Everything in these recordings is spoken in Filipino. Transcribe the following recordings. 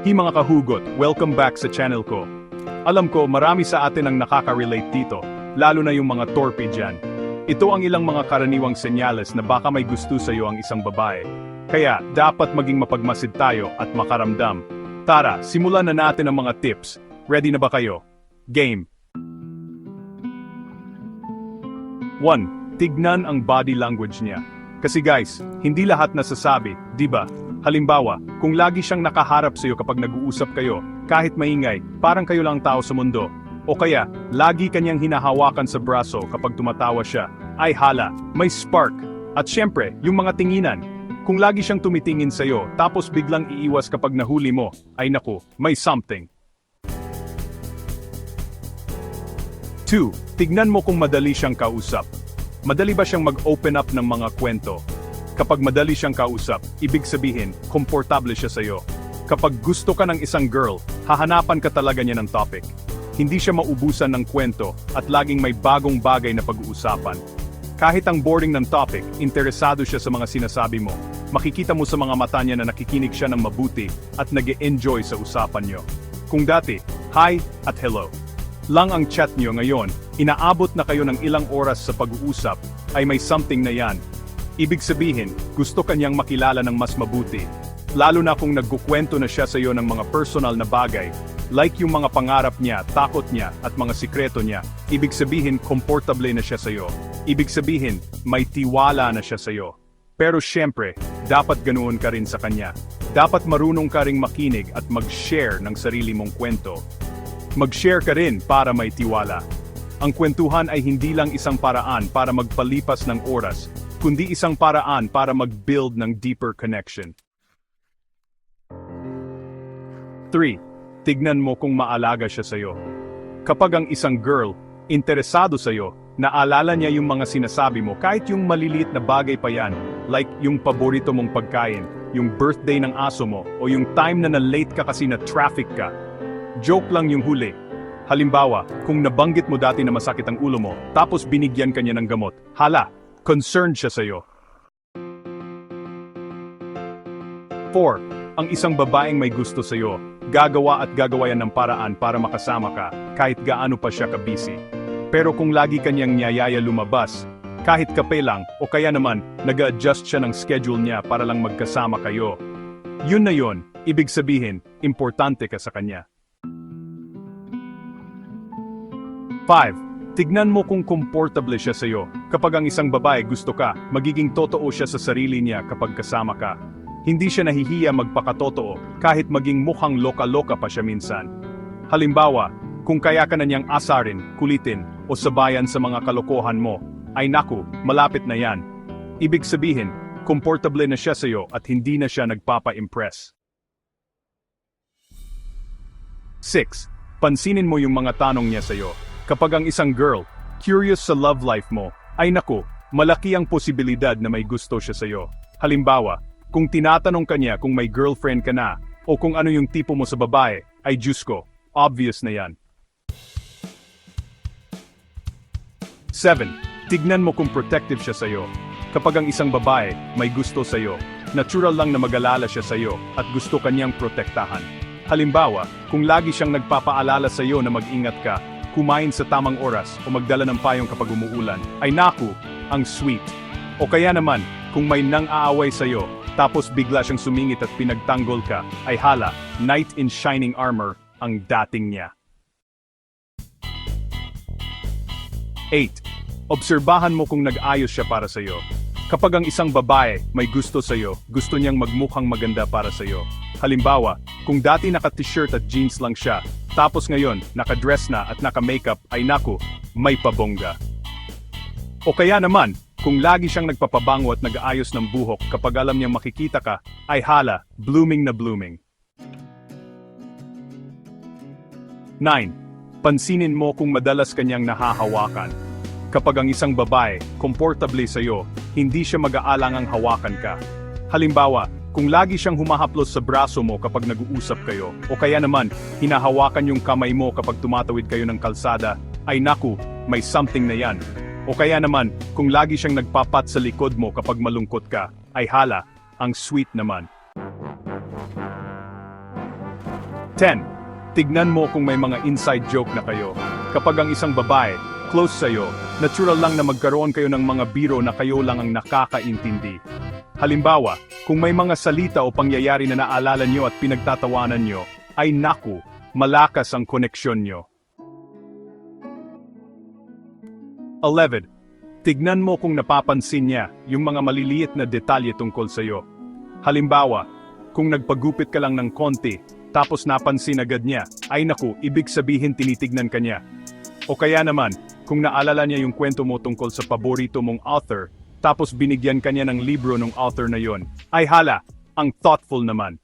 Mga kahugot, welcome back sa channel ko. Alam ko marami sa atin ang nakaka-relate dito, lalo na yung mga torpe dyan. Ito ang ilang mga karaniwang senyales na baka may gusto sa iyo ang isang babae. Kaya dapat maging mapagmasid tayo at makaramdam. Tara, simulan na natin ang mga tips. Ready na ba kayo? Game! 1. Tignan ang body language niya. Kasi guys, hindi lahat nasasabi, di ba? Halimbawa, kung lagi siyang nakaharap sa iyo kapag nag-uusap kayo, kahit maingay, parang kayo lang tao sa mundo. O kaya, lagi kanyang hinahawakan sa braso kapag tumatawa siya, ay hala, may spark. At syempre, yung mga tinginan. Kung lagi siyang tumitingin sa iyo, tapos biglang iiwas kapag nahuli mo, ay naku, may something. 2. Tignan mo kung madali siyang kausap. Madali ba siyang mag-open up ng mga kwento? Kapag madali siyang kausap, ibig sabihin, komportable siya sa'yo. Kapag gusto ka ng isang girl, hahanapan ka talaga niya ng topic. Hindi siya maubusan ng kwento at laging may bagong bagay na pag-uusapan. Kahit ang boring ng topic, interesado siya sa mga sinasabi mo. Makikita mo sa mga mata niya na nakikinig siya ng mabuti at nag-e-enjoy sa usapan niyo. Kung dati, hi at hello lang ang chat niyo ngayon, inaabot na kayo ng ilang oras sa pag-uusap, ay may something na yan. Ibig sabihin, gusto kanyang makilala ng mas mabuti. Lalo na kung nagkukwento na siya sa iyo ng mga personal na bagay, like yung mga pangarap niya, takot niya, at mga sikreto niya, ibig sabihin, komportable na siya sa iyo. Ibig sabihin, may tiwala na siya sa iyo. Pero syempre, dapat ganoon ka rin sa kanya. Dapat marunong ka ring makinig at mag-share ng sarili mong kwento. Mag-share ka rin para may tiwala. Ang kwentuhan ay hindi lang isang paraan para magpalipas ng oras, kundi isang paraan para mag-build ng deeper connection. 3. Tignan mo kung maalaga siya sa'yo. Kapag ang isang girl, interesado sa'yo, naalala niya yung mga sinasabi mo kahit yung maliliit na bagay pa yan, like yung paborito mong pagkain, yung birthday ng aso mo, o yung time na na-late ka kasi na traffic ka. Joke lang yung huli. Halimbawa, kung nabanggit mo dati na masakit ang ulo mo, tapos binigyan ka niya ng gamot, hala, concerned siya sa'yo. 4. Ang isang babaeng may gusto sa'yo, gagawa at gagawa yan ng paraan para makasama ka, kahit gaano pa siya ka-busy. Pero kung lagi kanyang niyayaya lumabas, kahit kape lang, o kaya naman, nag-a-adjust siya ng schedule niya para lang magkasama kayo. Yun na yun, ibig sabihin, importante ka sa kanya. 5. Tignan mo kung komportable siya sa iyo. Kapag ang isang babae gusto ka, magiging totoo siya sa sarili niya kapag kasama ka. Hindi siya nahihiya magpakatotoo, kahit maging mukhang loka-loka pa siya minsan. Halimbawa, kung kaya ka na niyang asarin, kulitin, o sabayan sa mga kalokohan mo, ay naku, malapit na yan. Ibig sabihin, komportable na siya sa iyo at hindi na siya nagpapa-impress. 6. Pansinin mo yung mga tanong niya sa iyo. Kapag ang isang girl, curious sa love life mo, ay naku, malaki ang posibilidad na may gusto siya sa iyo. Halimbawa, kung tinatanong ka niya kung may girlfriend ka na, o kung ano yung tipo mo sa babae, ay Diyos ko, obvious na yan. 7. Tignan mo kung protective siya sa iyo. Kapag ang isang babae, may gusto sa iyo, natural lang na mag-alala siya sa iyo, at gusto kanyang protektahan. Halimbawa, kung lagi siyang nagpapaalala sa iyo na mag-ingat ka, kumain sa tamang oras o magdala ng payong kapag umuulan, ay naku, ang sweet. O kaya naman, kung may nang-aaway sa iyo, tapos bigla siyang sumingit at pinagtanggol ka, ay hala, knight in shining armor ang dating niya. 8. Obserbahan mo kung nag-ayos siya para sa iyo. Kapag ang isang babae may gusto sa iyo, gusto niyang magmukhang maganda para sa iyo. Halimbawa, kung dati naka-t-shirt at jeans lang siya, tapos ngayon, naka-dress na at naka-makeup, ay naku, may pabongga. O kaya naman, kung lagi siyang nagpapabango at nag-aayos ng buhok kapag alam niyang makikita ka, ay hala, blooming na blooming. 9. Pansinin mo kung madalas kanyang nahahawakan. Kapag ang isang babae, komportable sa iyo, hindi siya mag-aalangang hawakan ka. Halimbawa, kung lagi siyang humahaplos sa braso mo kapag nag-uusap kayo, o kaya naman, hinahawakan yung kamay mo kapag tumatawid kayo ng kalsada, ay naku, may something na yan. O kaya naman, kung lagi siyang nagpapat sa likod mo kapag malungkot ka, ay hala, ang sweet naman. 10. Tignan mo kung may mga inside joke na kayo. Kapag ang isang babae, close sa'yo, natural lang na magkaroon kayo ng mga biro na kayo lang ang nakakaintindi. Halimbawa, kung may mga salita o pangyayari na naalala nyo at pinagtatawanan nyo, ay naku, malakas ang koneksyon nyo. 11. Tignan mo kung napapansin niya yung mga maliliit na detalye tungkol sa'yo. Halimbawa, kung nagpagupit ka lang ng konti, tapos napansin agad niya, ay naku, ibig sabihin tinitignan ka niya. O kaya naman, kung naalala niya yung kwento mo tungkol sa paborito mong author, tapos binigyan ka niya ng libro ng author na yon, ay hala, ang thoughtful naman.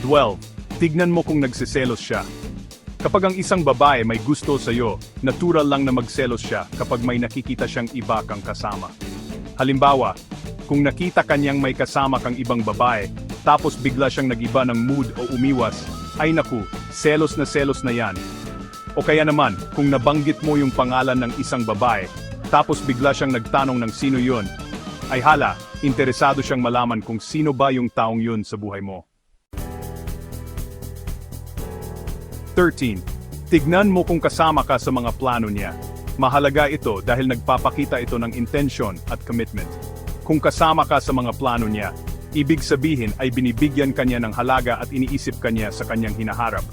12. Tignan mo kung nagsiselos siya. Kapag ang isang babae may gusto sa'yo, natural lang na magselos siya kapag may nakikita siyang iba kang kasama. Halimbawa, kung nakita kanyang may kasama kang ibang babae, tapos bigla siyang nag-iba ng mood o umiwas, ay naku, selos na yan. O kaya naman, kung nabanggit mo yung pangalan ng isang babae, tapos bigla siyang nagtanong ng sino yun, ay hala, interesado siyang malaman kung sino ba yung taong yun sa buhay mo. 13. Tignan mo kung kasama ka sa mga plano niya. Mahalaga ito dahil nagpapakita ito ng intensyon at commitment. Kung kasama ka sa mga plano niya, ibig sabihin ay binibigyan kanya ng halaga at iniisip kanya sa kanyang hinaharap.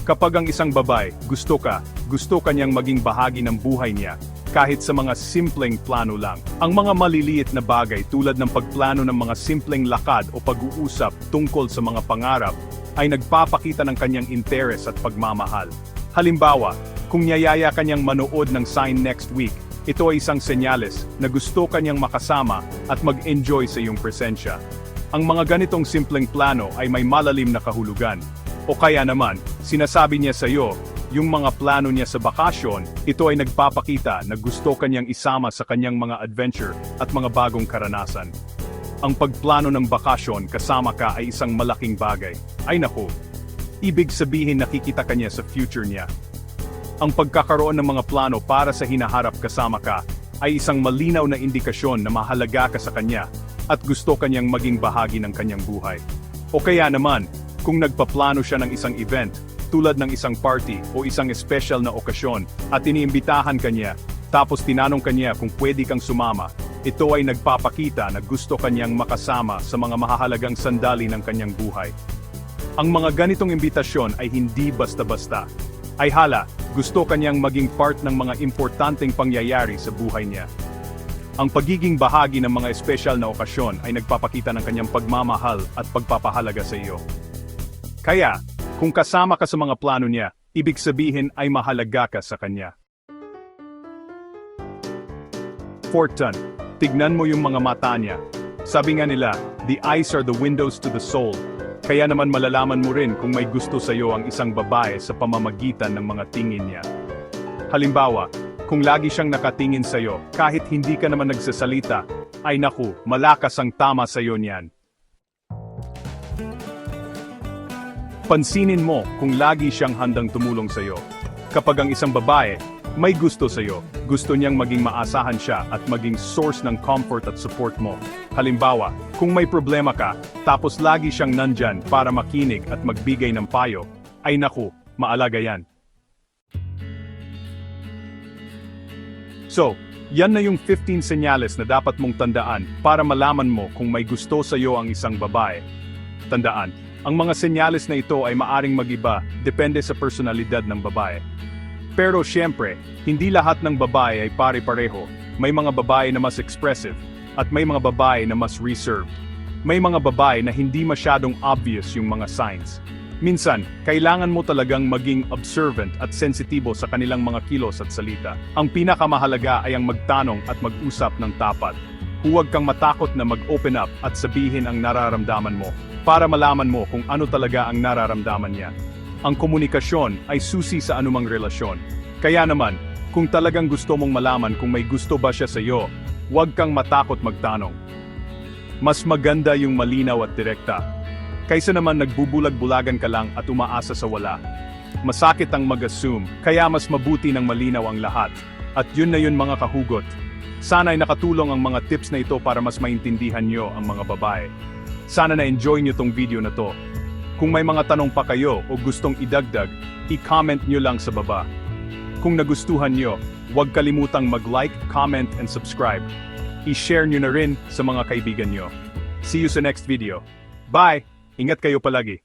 Kapag ang isang babae, gusto kanyang maging bahagi ng buhay niya, kahit sa mga simpleng plano lang. Ang mga maliliit na bagay tulad ng pagplano ng mga simpleng lakad o pag-uusap tungkol sa mga pangarap, ay nagpapakita ng kanyang interes at pagmamahal. Halimbawa, kung niyayaya kanyang manood ng Sign next week, ito ay isang senyales na gusto kanyang makasama at mag-enjoy sa iyong presensya. Ang mga ganitong simpleng plano ay may malalim na kahulugan. O kaya naman, sinasabi niya sa iyo, yung mga plano niya sa bakasyon, ito ay nagpapakita na gusto kanyang isama sa kanyang mga adventure at mga bagong karanasan. Ang pagplano ng bakasyon kasama ka ay isang malaking bagay. Ay naku, ibig sabihin nakikita kanya sa future niya. Ang pagkakaroon ng mga plano para sa hinaharap kasama ka ay isang malinaw na indikasyon na mahalaga ka sa kanya at gusto kanyang maging bahagi ng kanyang buhay. O kaya naman, kung nagpaplano siya ng isang event, tulad ng isang party o isang espesyal na okasyon at iniimbitahan kanya, tapos tinanong kanya kung pwede kang sumama, ito ay nagpapakita na gusto kanyang makasama sa mga mahahalagang sandali ng kanyang buhay. Ang mga ganitong imbitasyon ay hindi basta-basta. Ay hala, gusto kanyang maging part ng mga importanteng pangyayari sa buhay niya. Ang pagiging bahagi ng mga espesyal na okasyon ay nagpapakita ng kanyang pagmamahal at pagpapahalaga sa iyo. Kaya, kung kasama ka sa mga plano niya, ibig sabihin ay mahalaga ka sa kanya. 14. Tignan mo yung mga mata niya. Sabi nga nila, the eyes are the windows to the soul. Kaya naman malalaman mo rin kung may gusto sa iyo ang isang babae sa pamamagitan ng mga tingin niya. Halimbawa, kung lagi siyang nakatingin sa iyo, kahit hindi ka naman nagsasalita, ay naku, malakas ang tama sa iyo niyan. Pansinin mo kung lagi siyang handang tumulong sa iyo. Kapag ang isang babae may gusto sa iyo, gusto niyang maging maasahan siya at maging source ng comfort at support mo. Halimbawa, kung may problema ka, tapos lagi siyang nandyan para makinig at magbigay ng payo, ay naku, maalaga yan. So, yan na yung 15 senyales na dapat mong tandaan para malaman mo kung may gusto sa iyo ang isang babae. Tandaan, ang mga senyales na ito ay maaring mag-iba depende sa personalidad ng babae. Pero siyempre, hindi lahat ng babae ay pare-pareho. May mga babae na mas expressive, at may mga babae na mas reserved. May mga babae na hindi masyadong obvious yung mga signs. Minsan, kailangan mo talagang maging observant at sensitibo sa kanilang mga kilos at salita. Ang pinakamahalaga ay ang magtanong at mag-usap ng tapat. Huwag kang matakot na mag-open up at sabihin ang nararamdaman mo, para malaman mo kung ano talaga ang nararamdaman niya. Ang komunikasyon ay susi sa anumang relasyon. Kaya naman, kung talagang gusto mong malaman kung may gusto ba siya sa iyo, huwag kang matakot magtanong. Mas maganda yung malinaw at direkta, kaysa naman nagbubulag-bulagan ka lang at umaasa sa wala. Masakit ang mag-assume, kaya mas mabuti ng malinaw ang lahat. At yun na yun mga kahugot. Sana ay nakatulong ang mga tips na ito para mas maintindihan nyo ang mga babae. Sana na-enjoy nyo tong video na to. Kung may mga tanong pa kayo o gustong idagdag, i-comment nyo lang sa baba. Kung nagustuhan nyo, huwag kalimutang mag-like, comment, and subscribe. I-share nyo na rin sa mga kaibigan nyo. See you sa next video. Bye! Ingat kayo palagi.